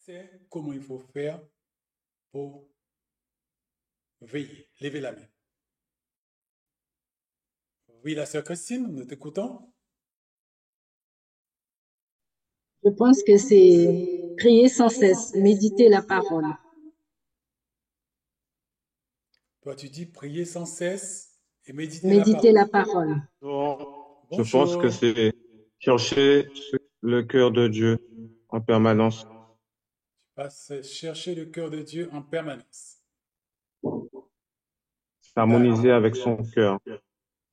C'est comment il faut faire pour veiller. Levez la main. Oui, la sœur Christine, nous t'écoutons. Je pense que c'est prier sans cesse, méditer la parole. Toi, tu dis prier sans cesse et méditer la Méditer parole. la parole. Bon, je pense que Bonjour. c'est chercher le cœur de Dieu en permanence. Passe chercher le cœur de Dieu en permanence. S'harmoniser D'accord. avec son cœur.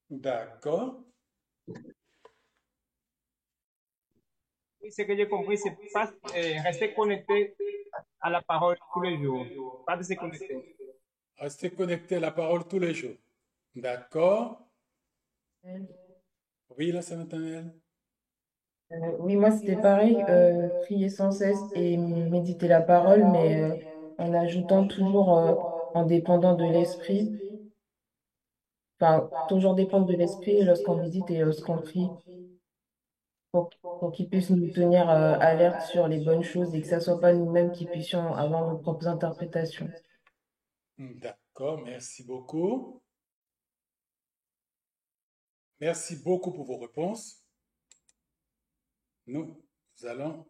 D'accord. Oui, ce que j'ai compris, c'est pas rester connecté à la parole tous les jours, pas de se connecter. Restez connecté à la parole tous les jours. D'accord. Oui, la sœur Nathanaël. Oui, moi c'était pareil, prier sans cesse et méditer la parole, mais en ajoutant toujours en dépendant de l'esprit, enfin toujours dépendre de l'esprit lorsqu'on médite et lorsqu'on prie, pour qu'il puisse nous tenir alerte sur les bonnes choses et que ce soit pas nous-mêmes qui puissions avoir nos propres interprétations. D'accord, merci beaucoup. Merci beaucoup pour vos réponses. Nous allons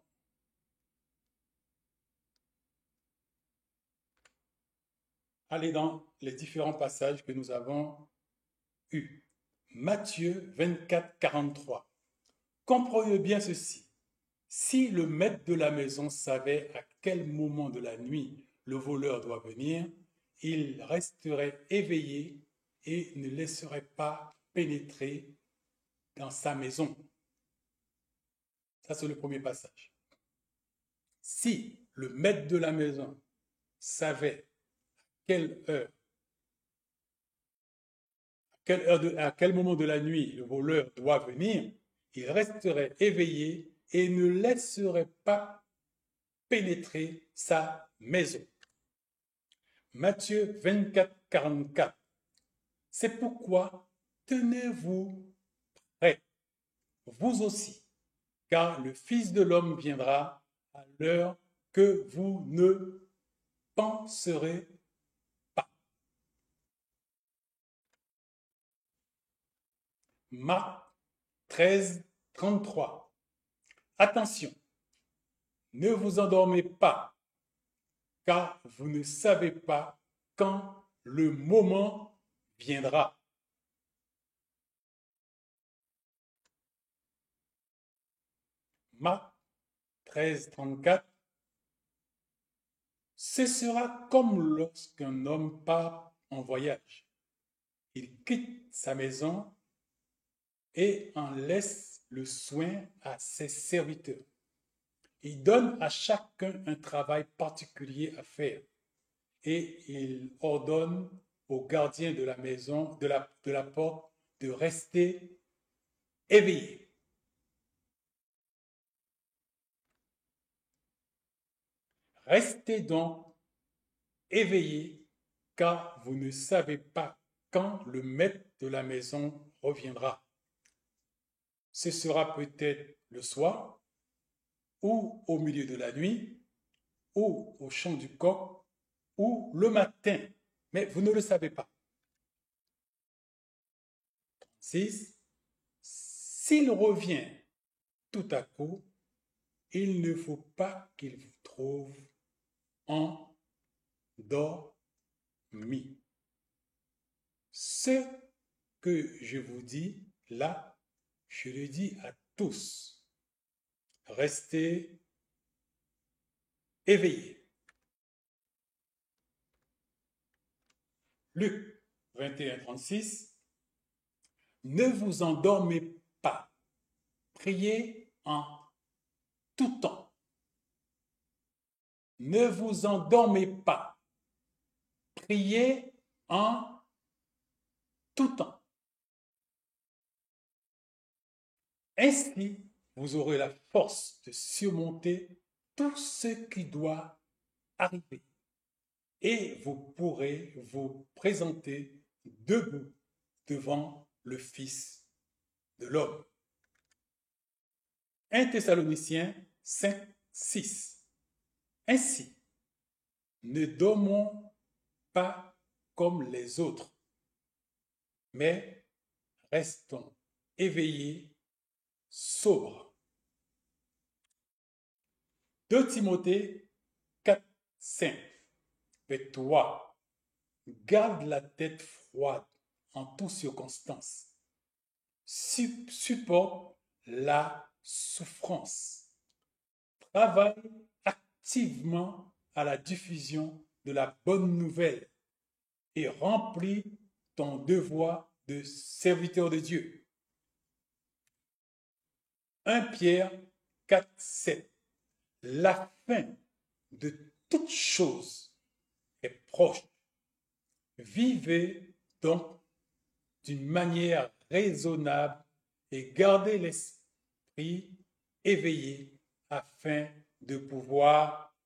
aller dans les différents passages que nous avons eus. Matthieu 24, 43. Comprenez bien ceci. Si le maître de la maison savait à quel moment de la nuit le voleur doit venir, il resterait éveillé et ne laisserait pas pénétrer dans sa maison. Ça, c'est le premier passage. Si le maître de la maison savait quelle heure, à quel moment de la nuit le voleur doit venir, il resterait éveillé et ne laisserait pas pénétrer sa maison. Matthieu 24, 44. C'est pourquoi tenez-vous prêts, vous aussi, car le Fils de l'homme viendra à l'heure que vous ne penserez pas. Marc 13, 33. Attention, ne vous endormez pas, car vous ne savez pas quand le moment viendra. Marc 13, 34. Ce sera comme lorsqu'un homme part en voyage. Il quitte sa maison et en laisse le soin à ses serviteurs. Il donne à chacun un travail particulier à faire et il ordonne au gardien de la maison, de la porte, de rester éveillé. Restez donc éveillés, car vous ne savez pas quand le maître de la maison reviendra. Ce sera peut-être le soir, ou au milieu de la nuit, ou au chant du coq, ou le matin, mais vous ne le savez pas. 6. S'il revient tout à coup, il ne faut pas qu'il vous trouve endormi. Ce que je vous dis là, je le dis à tous. Restez éveillés. Luc 21, 36. Ne vous endormez pas. Priez en tout temps. Ne vous endormez pas. Priez en tout temps. Ainsi, vous aurez la force de surmonter tout ce qui doit arriver et vous pourrez vous présenter debout devant le Fils de l'homme. 1 Thessaloniciens 5, 6. Ainsi, ne dormons pas comme les autres, mais restons éveillés, sobres. 2 Timothée 4, 5. Mais toi, garde la tête froide en toutes circonstances. Supporte la souffrance. Travaille activement à la diffusion de la bonne nouvelle et remplis ton devoir de serviteur de Dieu. 1 Pierre 4, 7. La fin de toute chose est proche. Vivez donc d'une manière raisonnable et gardez l'esprit éveillé afin de pouvoir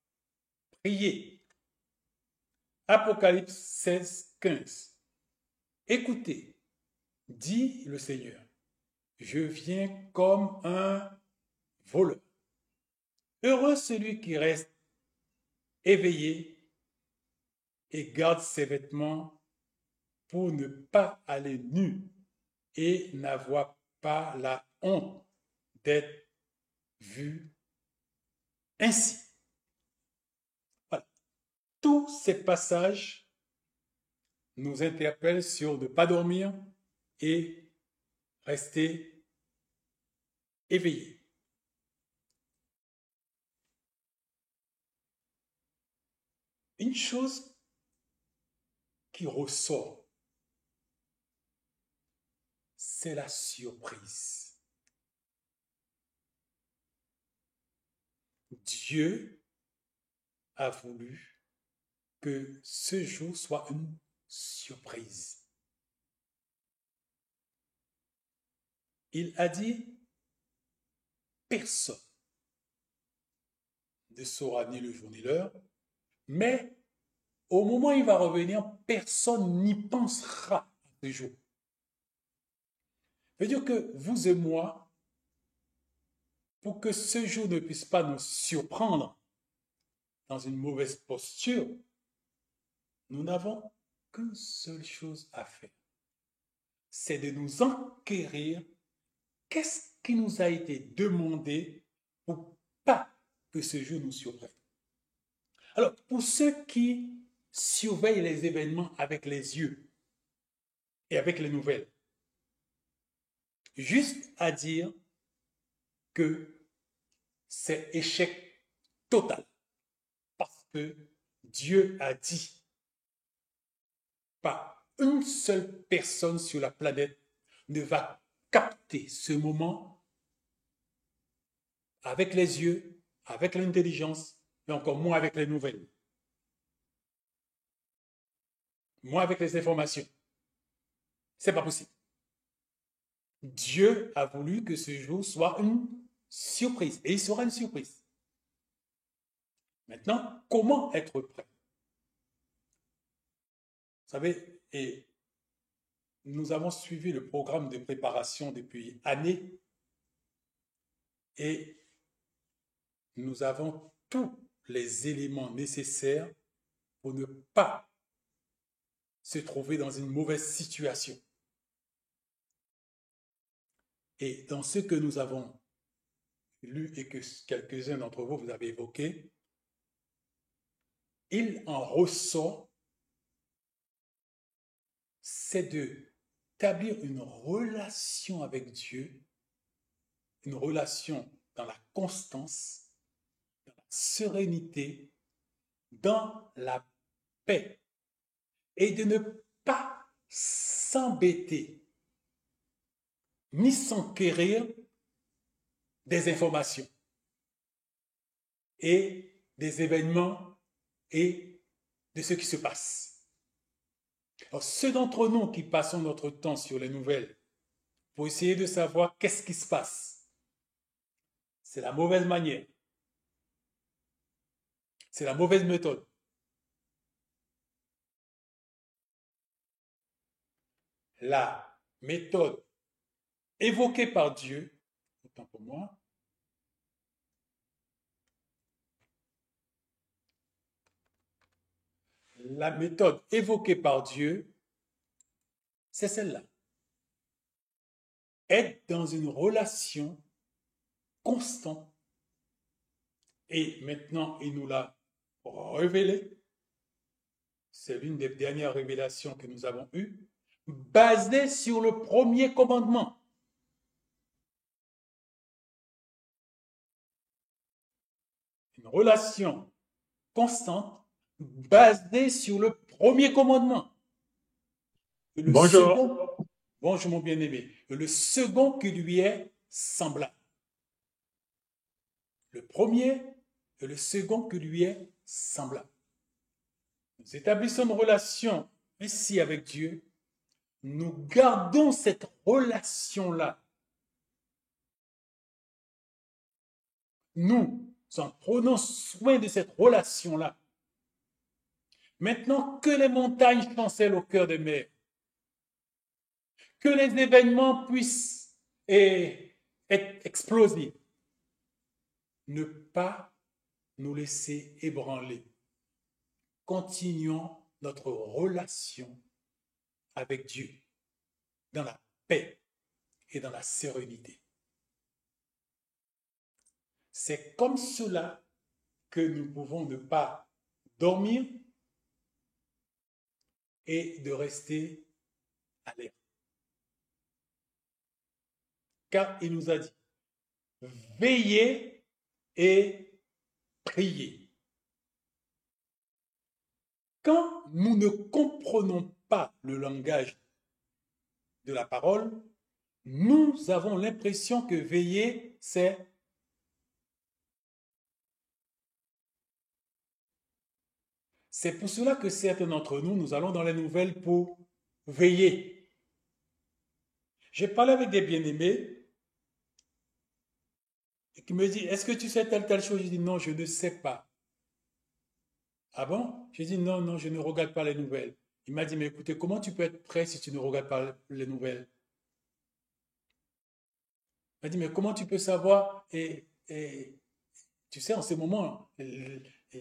prier. Apocalypse 16, 15. Écoutez, dit le Seigneur, je viens comme un voleur. Heureux celui qui reste éveillé et garde ses vêtements pour ne pas aller nu et n'avoir pas la honte d'être vu ainsi. Voilà. Tous ces passages nous interpellent sur ne pas dormir et rester éveillé. Une chose qui ressort, c'est la surprise. Dieu a voulu que ce jour soit une surprise. Il a dit, personne ne saura ni le jour ni l'heure, mais au moment où il va revenir, personne n'y pensera à ce jour. Ça veut dire que vous et moi, pour que ce jour ne puisse pas nous surprendre dans une mauvaise posture, nous n'avons qu'une seule chose à faire. C'est de nous enquérir qu'est-ce qui nous a été demandé pour pas que ce jour nous surprenne. Alors, pour ceux qui surveillent les événements avec les yeux et avec les nouvelles, juste à dire que c'est échec total. Parce que Dieu a dit, pas une seule personne sur la planète ne va capter ce moment avec les yeux, avec l'intelligence, mais encore moins avec les nouvelles. Moins avec les informations. C'est pas possible. Dieu a voulu que ce jour soit une surprise. Et il sera une surprise. Maintenant, comment être prêt? Vous savez, et nous avons suivi le programme de préparation depuis années et nous avons tous les éléments nécessaires pour ne pas se trouver dans une mauvaise situation. Et dans ce que nous avons lu et que quelques-uns d'entre vous, vous avez évoqué, il en ressort, c'est d'établir une relation avec Dieu, une relation dans la constance, dans la sérénité, dans la paix, et de ne pas s'embêter ni s'enquérir des informations et des événements et de ce qui se passe. Alors, ceux d'entre nous qui passons notre temps sur les nouvelles pour essayer de savoir qu'est-ce qui se passe, c'est la mauvaise manière. C'est la mauvaise méthode. La méthode évoquée par Dieu, autant pour moi, la méthode évoquée par Dieu, c'est celle-là. Être dans une relation constante. Et maintenant, il nous l'a révélé. C'est l'une des dernières révélations que nous avons eues, basée sur le premier commandement. Une relation constante basée sur le premier commandement. Bonjour. Bonjour mon bien-aimé. Le second qui lui est semblable. Le premier et le second qui lui est semblable. Nous établissons une relation ainsi avec Dieu. Nous gardons cette relation-là. Nous en prenons soin de cette relation-là. Maintenant, que les montagnes chancellent au cœur des mers, que les événements puissent être explosifs, ne pas nous laisser ébranler. Continuons notre relation avec Dieu dans la paix et dans la sérénité. C'est comme cela que nous pouvons ne pas dormir et de rester alerte. Car il nous a dit, veillez et priez. Quand nous ne comprenons pas le langage de la parole, nous avons l'impression que veiller, c'est pour cela que certains d'entre nous, nous allons dans les nouvelles pour veiller. J'ai parlé avec des bien-aimés qui me disent, est-ce que tu sais telle chose? Je dis, non, je ne sais pas. Ah bon? J'ai dit, non, non, je ne regarde pas les nouvelles. Il m'a dit, mais écoutez, comment tu peux être prêt si tu ne regardes pas les nouvelles? Il m'a dit, mais comment tu peux savoir? Et tu sais, en ce moment,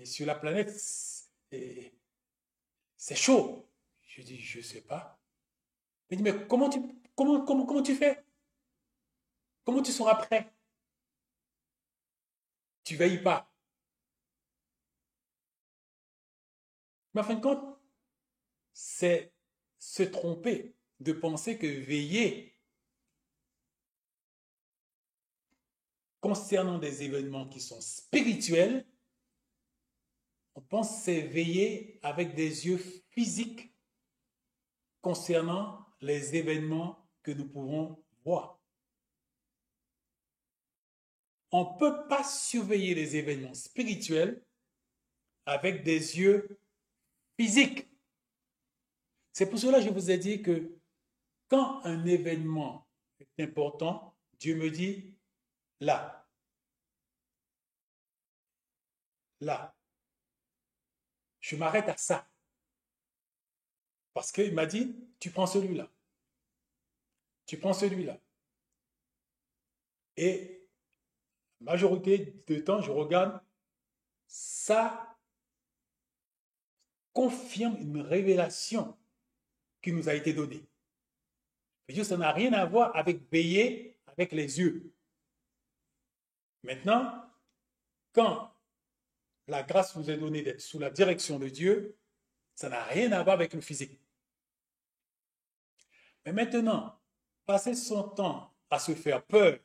sur la planète, c'est chaud. Je dis, je ne sais pas. Il dit, mais comment tu fais? Comment tu seras prêt? Tu ne veilles pas. Mais en fin de compte, c'est se tromper de penser que veiller concernant des événements qui sont spirituels, on pense que c'est veiller avec des yeux physiques concernant les événements que nous pouvons voir. On ne peut pas surveiller les événements spirituels avec des yeux physiques. C'est pour cela que je vous ai dit que quand un événement est important, Dieu me dit là, là. Je m'arrête à ça. Parce qu'il m'a dit, tu prends celui-là. Tu prends celui-là. Et la majorité du temps, je regarde, ça confirme une révélation qui nous a été donnée. Et ça n'a rien à voir avec veiller avec les yeux. Maintenant, quand la grâce nous est donnée d'être sous la direction de Dieu, ça n'a rien à voir avec le physique. Mais maintenant, passer son temps à se faire peur,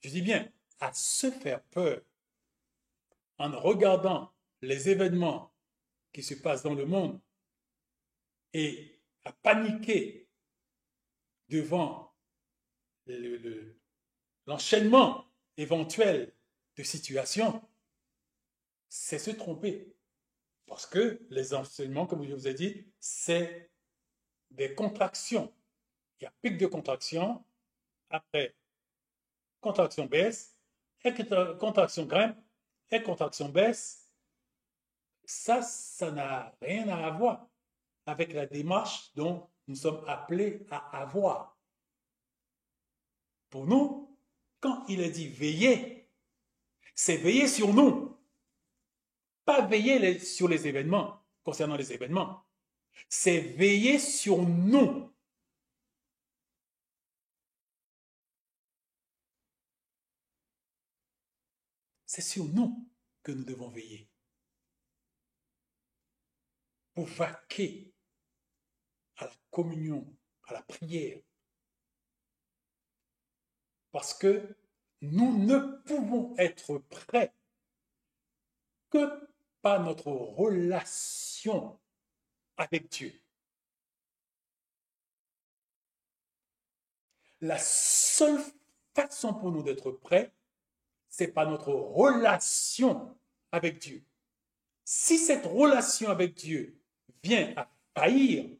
je dis bien à se faire peur, en regardant les événements qui se passent dans le monde et à paniquer devant l'enchaînement éventuel de situations, c'est se tromper. Parce que les enseignements, comme je vous ai dit, c'est des contractions. Il y a pic de contraction, après contraction baisse, et contraction grimpe, et contraction baisse. Ça n'a rien à voir avec la démarche dont nous sommes appelés à avoir. Pour nous, quand il est dit veiller, c'est veiller sur nous, pas veiller sur les événements. concernant les événements. C'est veiller sur nous. C'est sur nous que nous devons veiller pour vaquer à la communion, à la prière. Parce que nous ne pouvons être prêts que par notre relation avec Dieu. La seule façon pour nous d'être prêts, c'est par notre relation avec Dieu. Si cette relation avec Dieu vient à faillir,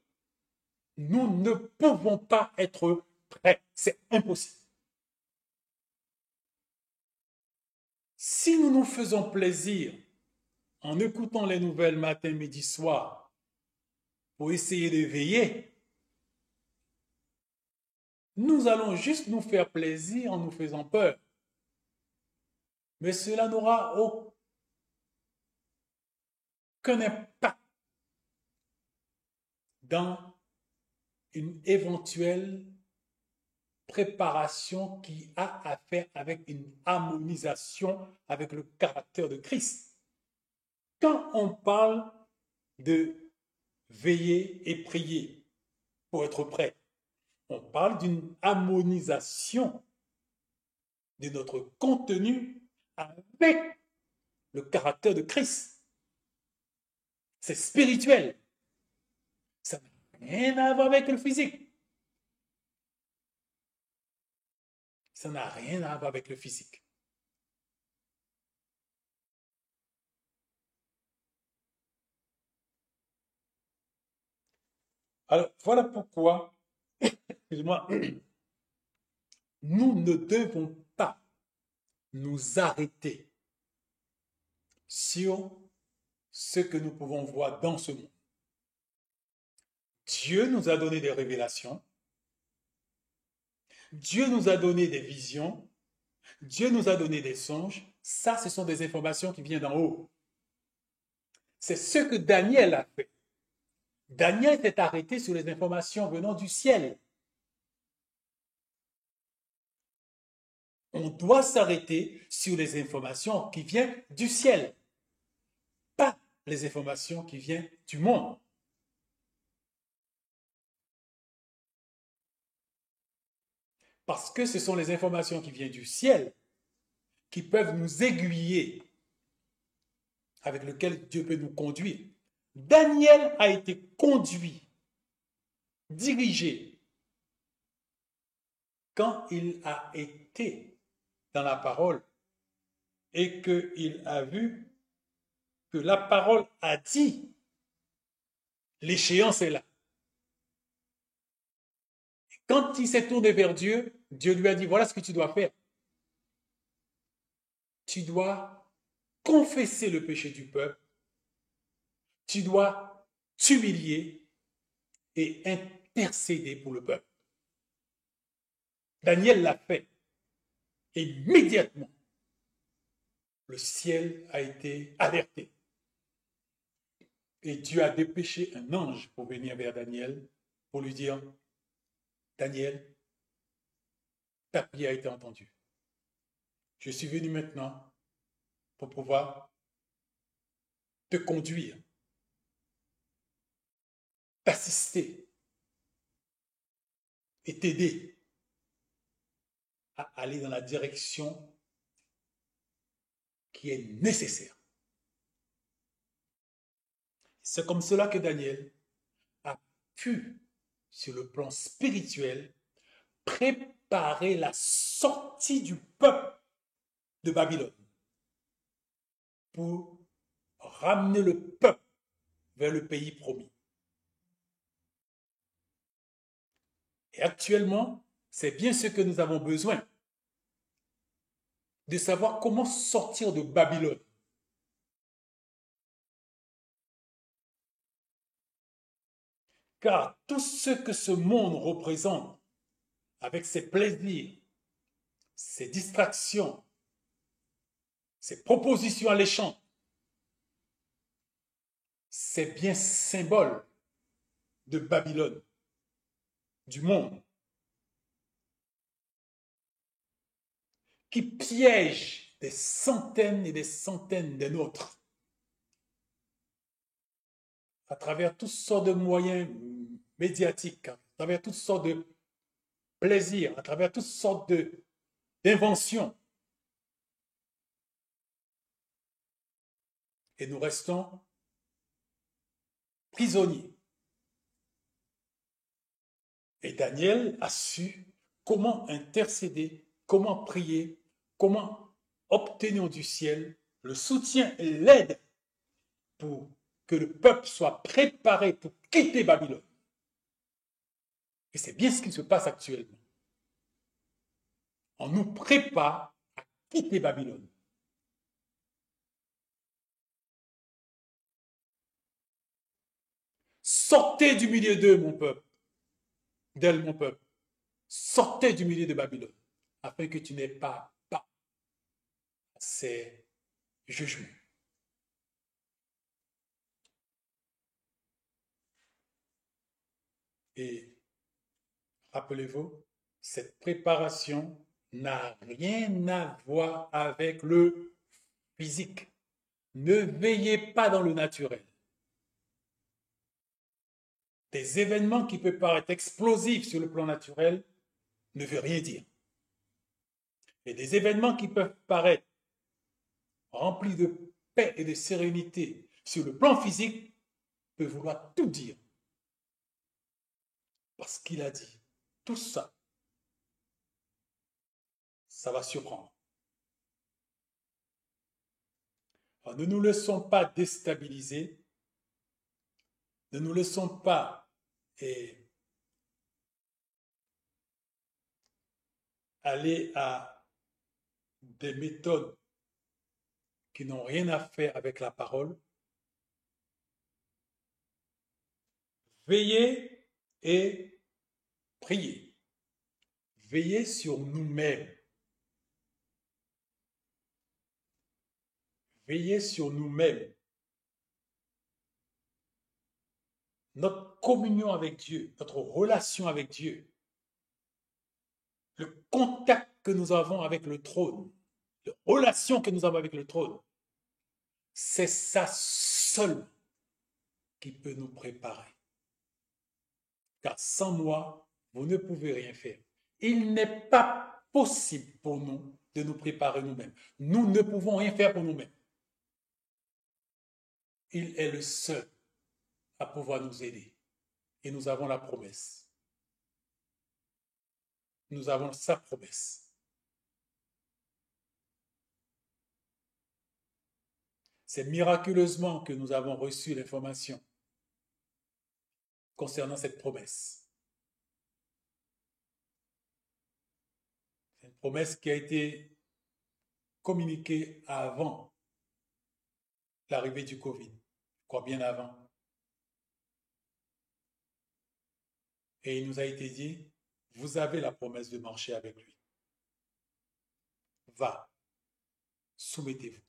nous ne pouvons pas être prêts. C'est impossible. Si nous nous faisons plaisir en écoutant les nouvelles matin, midi, soir, pour essayer de veiller, nous allons juste nous faire plaisir en nous faisant peur. Mais cela n'aura aucun impact dans une éventuelle préparation qui a à faire avec une harmonisation avec le caractère de Christ. Quand on parle de veiller et prier pour être prêt, on parle d'une harmonisation de notre contenu avec le caractère de Christ. C'est spirituel. Ça n'a rien à voir avec le physique. Ça n'a rien à voir avec le physique. Alors, voilà pourquoi, excusez-moi, nous ne devons pas nous arrêter sur ce que nous pouvons voir dans ce monde. Dieu nous a donné des révélations. Dieu nous a donné des visions. Dieu nous a donné des songes. Ça, ce sont des informations qui viennent d'en haut. C'est ce que Daniel a fait. Daniel s'est arrêté sur les informations venant du ciel. On doit s'arrêter sur les informations qui viennent du ciel, pas les informations qui viennent du monde. Parce que ce sont les informations qui viennent du ciel qui peuvent nous aiguiller, avec lesquelles Dieu peut nous conduire. Daniel a été conduit, dirigé, quand il a été dans la parole et qu'il a vu que la parole a dit, l'échéance est là. Quand il s'est tourné vers Dieu, Dieu lui a dit, voilà ce que tu dois faire. Tu dois confesser le péché du peuple, tu dois t'humilier et intercéder pour le peuple. Daniel l'a fait. Et immédiatement, le ciel a été alerté. Et Dieu a dépêché un ange pour venir vers Daniel, pour lui dire, Daniel, ta prière a été entendue. Je suis venu maintenant pour pouvoir te conduire, t'assister et t'aider à aller dans la direction qui est nécessaire. C'est comme cela que Daniel a pu, sur le plan spirituel, préparer la sortie du peuple de Babylone pour ramener le peuple vers le pays promis. Et actuellement, c'est bien ce que nous avons besoin, de savoir comment sortir de Babylone. Car tout ce que ce monde représente, avec ses plaisirs, ses distractions, ses propositions alléchantes, c'est bien symbole de Babylone, du monde, qui piège des centaines et des centaines de nôtres à travers toutes sortes de moyens médiatiques, à travers toutes sortes de plaisirs, à travers toutes sortes d'inventions. Et nous restons prisonniers. Et Daniel a su comment intercéder, comment prier, comment obtenir du ciel le soutien et l'aide pour que le peuple soit préparé pour quitter Babylone. Et c'est bien ce qui se passe actuellement. On nous prépare à quitter Babylone. Sortez du milieu d'eux, mon peuple, d'elle, mon peuple. Sortez du milieu de Babylone, afin que tu n'aies pas à ces jugements. Et rappelez-vous, cette préparation n'a rien à voir avec le physique. Ne veillez pas dans le naturel. Des événements qui peuvent paraître explosifs sur le plan naturel ne veut rien dire. Et des événements qui peuvent paraître remplis de paix et de sérénité sur le plan physique peuvent vouloir tout dire. Parce qu'il a dit, tout ça, ça va surprendre. Alors, ne nous laissons pas déstabiliser, ne nous laissons pas aller à des méthodes qui n'ont rien à faire avec la parole. Veillez et priez. Veillez sur nous-mêmes. Veillez sur nous-mêmes. Notre communion avec Dieu, notre relation avec Dieu, le contact que nous avons avec le trône, la relation que nous avons avec le trône, c'est ça seul qui peut nous préparer. Car sans moi, vous ne pouvez rien faire. Il n'est pas possible pour nous de nous préparer nous-mêmes. Nous ne pouvons rien faire pour nous-mêmes. Il est le seul à pouvoir nous aider. Et nous avons la promesse. Nous avons sa promesse. C'est miraculeusement que nous avons reçu l'information concernant cette promesse. C'est une promesse qui a été communiquée avant l'arrivée du Covid, je crois bien avant. Et il nous a été dit, vous avez la promesse de marcher avec lui. Va, soumettez-vous.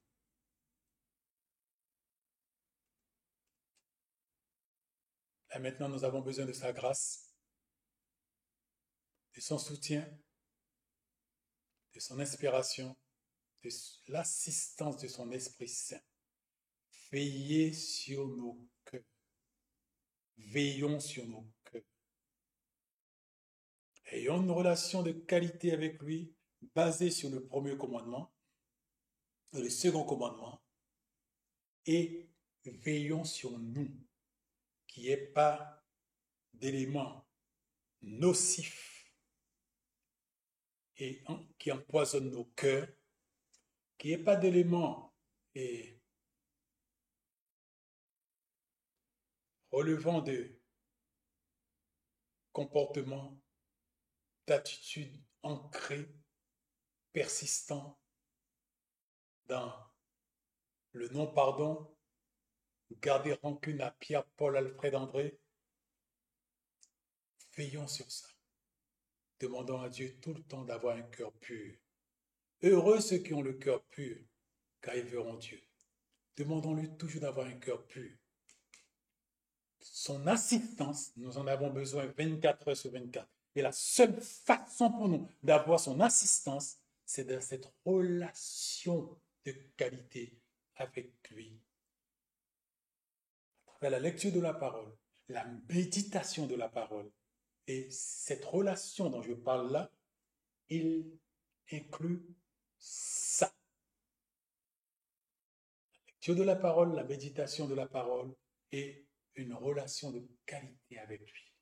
Et maintenant, nous avons besoin de sa grâce, de son soutien, de son inspiration, de l'assistance de son Esprit Saint. Veillez sur nos cœurs. Veillons sur nos cœurs. Ayons une relation de qualité avec lui, basée sur le premier commandement, le second commandement, et veillons sur nous, qu'il n'y ait pas d'éléments nocifs et qui empoisonnent nos cœurs, qu'il n'y ait pas d'éléments relevant de comportements, d'attitudes ancrées, persistants dans le non-pardon, garder rancune à Pierre, Paul, Alfred, André. Veillons sur ça. Demandons à Dieu tout le temps d'avoir un cœur pur. Heureux ceux qui ont le cœur pur, car ils verront Dieu. Demandons-lui toujours d'avoir un cœur pur. son assistance, nous en avons besoin 24 heures sur 24. Et la seule façon pour nous d'avoir son assistance, c'est dans cette relation de qualité avec lui. À travers la lecture de la parole, la méditation de la parole. Et cette relation dont je parle là, il inclut ça. La lecture de la parole, la méditation de la parole et une relation de qualité avec lui.